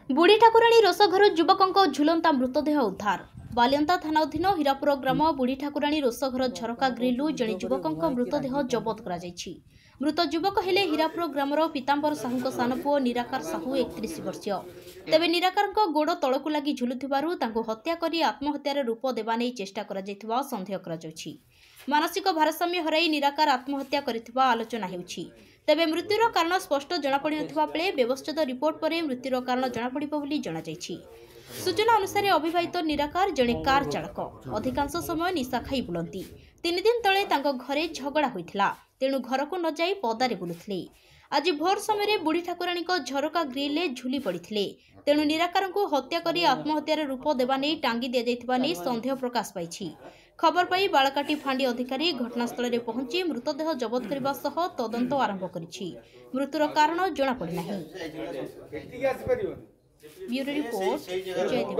बुढ़ी ठाकुराणी रोसघर युवकों झुलंता मृतदेह उद्धार। बालियंता थाना अधीन हीरापुर ग्राम बुढ़ी ठाकुराणी रोसघर झरका ग्रिलु जड़े युवकों मृतदेह जबत करा। मृत युवक हेले हीरापुर ग्रामर पीतांबर साहू सान पुओ निराकार साहू 31 वर्षीय। तेबे निराकार गोड़ तलकू लगी झुलुथिबारु तांको हत्या करी आत्महत्यार रूप देवा नै चेष्टा करा जायथिबा संदेह करा जायछि। मानसिक भारसाम्य हराई निराकार आत्महत्या करिथिबा आलोचना हेउछि। तेबे मृत्युर कारण स्पष्ट जनापड़ी नथिबा बेले व्यवस्थित रिपोर्ट पर मृत्युर कारण जनापड़िबो बोली जणाଯାଇଛି। सूचना अनुसार अविवाहित निराकार जड़े कार चालक अधिकांश समय निशा खाई बुलती। 3 दिन तले तांको घरे झगड़ा होइथिला, तेणु घर को न जाई पदारे बुलुथिले। आज भोर समय बुढ़ी ठाकुराणी झरका ग्रिल झुली पड़ते, तेणु निराकार को हत्या करी आत्महत्यार रूप देवा नहीं टांगी दि जाइथिबा नै संदेह प्रकाश पाई। खबर पाई बालकाटी फांडी अधिकारी घटनास्थल में पहुंची मृतदेह जबत करने सह तदंत आरंभ करिछि। मृत्युर कारण जଣା पड़ी नाही। Bureau report Jaideep.